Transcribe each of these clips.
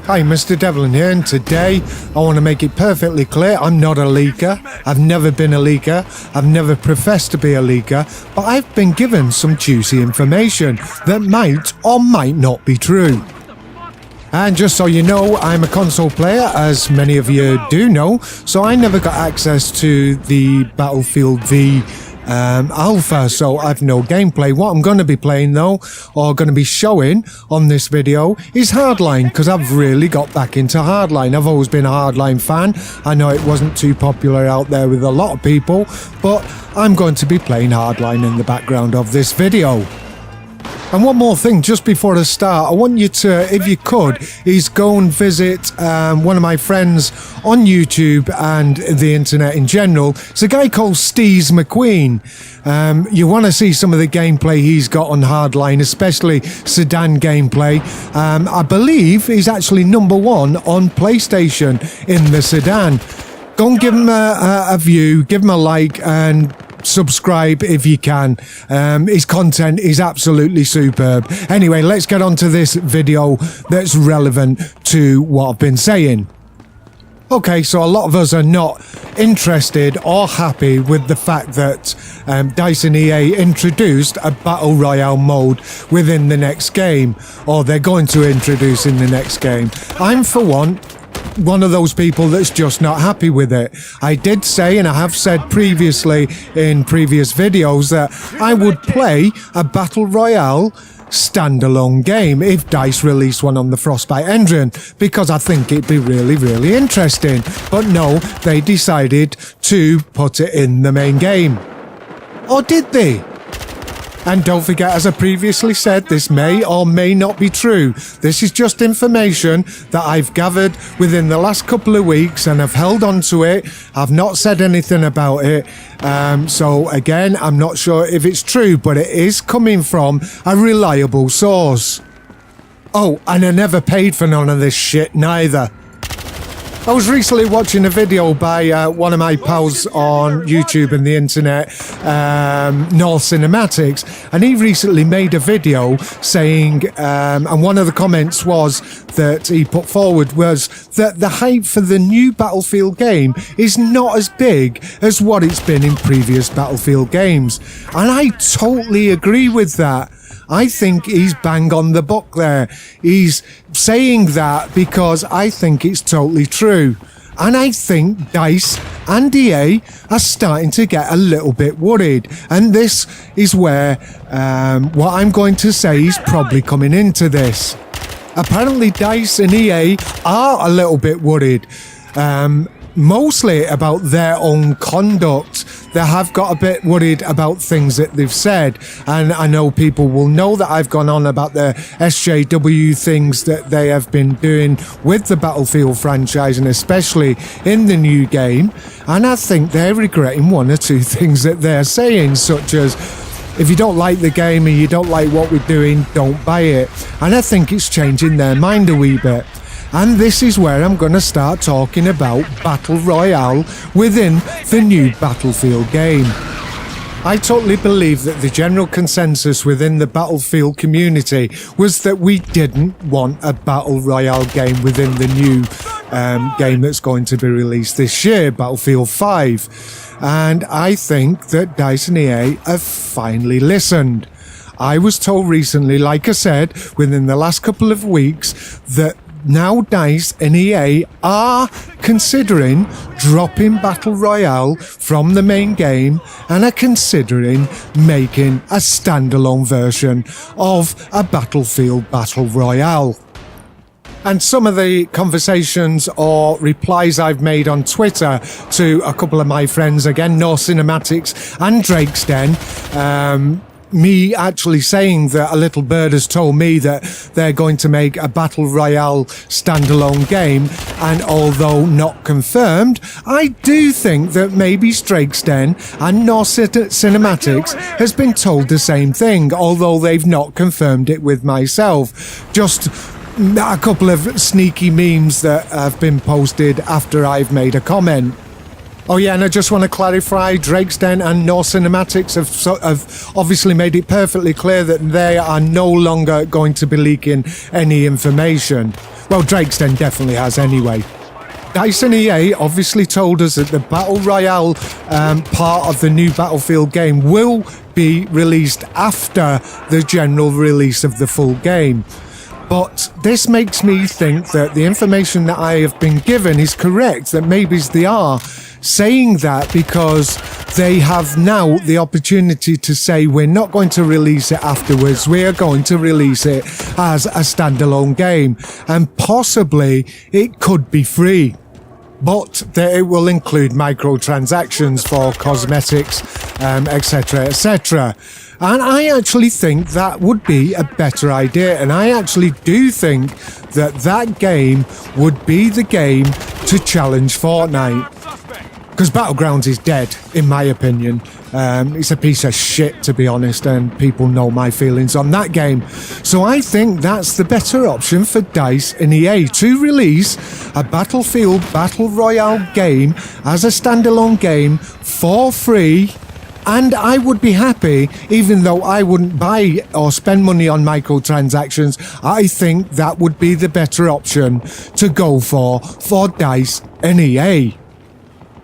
Hi, Mr. Devlin here, and today I want to make it perfectly clear I'm not a leaker. I've never been a leaker. I've never professed to be a leaker, but I've been given some juicy information that might or might not be true. And just so you know, I'm a console player, as many of you do know, so I never got access to the Battlefield V alpha, so I've no gameplay. What I'm going to be playing though, or going to be showing on this video, is Hardline, because I've really got back into Hardline. I've always been a Hardline fan. I know it wasn't too popular out there with a lot of people, but I'm going to be playing Hardline in the background of this video. And one more thing, just before I start, I want you to, if you could, is go and visit one of my friends on YouTube and the internet in general. It's a guy called McQueen. You want to see some of the gameplay he's got on Hardline, especially sedan gameplay. I believe he's actually #1 on PlayStation in the sedan. Go and give him a view, give him a like, and subscribe if you can. His content is absolutely superb. Anyway, let's get on to this video that's relevant to what I've been saying. Okay, so a lot of us are not interested or happy with the fact that DICE and EA introduced a Battle Royale mode within the next game, or they're going to introduce in the next game. I'm, for one of those people that's just not happy with it. I did say, and I have said previously in previous videos, that I would play a Battle Royale standalone game if DICE released one on the Frostbite engine, because I think it'd be really, really interesting. But no, they decided to put it in the main game. Or did they? And don't forget, as I previously said, this may or may not be true. This is just information that I've gathered within the last couple of weeks, and I've held on to it. I've not said anything about it. So again, I'm not sure if it's true, but it is coming from a reliable source. Oh, and I never paid for none of this shit neither. I was recently watching a video by one of my pals on YouTube and the internet, North Cinematics, and he recently made a video saying, and one of the comments was that he put forward was that the hype for the new Battlefield game is not as big as what it's been in previous Battlefield games. And I totally agree with that. I think he's bang on the buck there. He's saying that because I think it's totally true. And I think DICE and EA are starting to get a little bit worried. And this is where what I'm going to say is probably coming into this. Apparently DICE and EA are a little bit worried. Mostly about their own conduct. They have got a bit worried about things that they've said, and I know people will know that I've gone on about the SJW things that they have been doing with the Battlefield franchise, and especially in the new game, and I think they're regretting one or two things that they're saying, such as, if you don't like the game and you don't like what we're doing, don't buy it. And I think it's changing their mind a wee bit. And this is where I'm going to start talking about Battle Royale within the new Battlefield game. I totally believe that the general consensus within the Battlefield community was that we didn't want a Battle Royale game within the new game that's going to be released this year, Battlefield 5. And I think that DICE and EA have finally listened. I was told recently, like I said, within the last couple of weeks, that now DICE and EA are considering dropping Battle Royale from the main game and are considering making a standalone version of a Battlefield Battle Royale. And some of the conversations or replies I've made on Twitter to a couple of my friends, again, North Cinematics and Drake's Den, me actually saying that a little bird has told me that they're going to make a Battle Royale standalone game, and although not confirmed, I do think that maybe Drake's Den and North Cinematics has been told the same thing, although they've not confirmed it with myself. Just a couple of sneaky memes that have been posted after I've made a comment. Oh yeah, and I just want to clarify, Drake's Den and North Cinematics have obviously made it perfectly clear that they are no longer going to be leaking any information. Well, Drake's Den definitely has anyway. DICE and EA obviously told us that the Battle Royale part of the new Battlefield game will be released after the general release of the full game. But this makes me think that the information that I have been given is correct, that maybe they are saying that because they have now the opportunity to say we're not going to release it afterwards, we are going to release it as a standalone game, and possibly it could be free. But it will include microtransactions for cosmetics, etc., etc. And I actually think that would be a better idea. And I actually do think that that game would be the game to challenge Fortnite. Because Battlegrounds is dead, in my opinion. It's a piece of shit, to be honest, and people know my feelings on that game. So I think that's the better option for DICE and EA, to release a Battlefield Battle Royale game as a standalone game for free. And I would be happy, even though I wouldn't buy or spend money on microtransactions. I think that would be the better option to go for DICE and EA.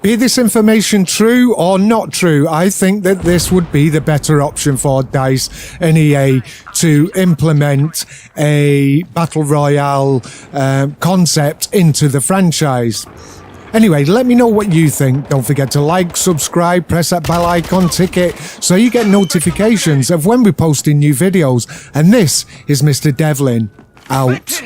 Be this information true or not true, I think that this would be the better option for DICE and EA to implement a Battle Royale concept into the franchise. Anyway, let me know what you think. Don't forget to like, subscribe, press that bell icon, tick it, so you get notifications of when we're posting new videos. And this is Mr. Devlin, out.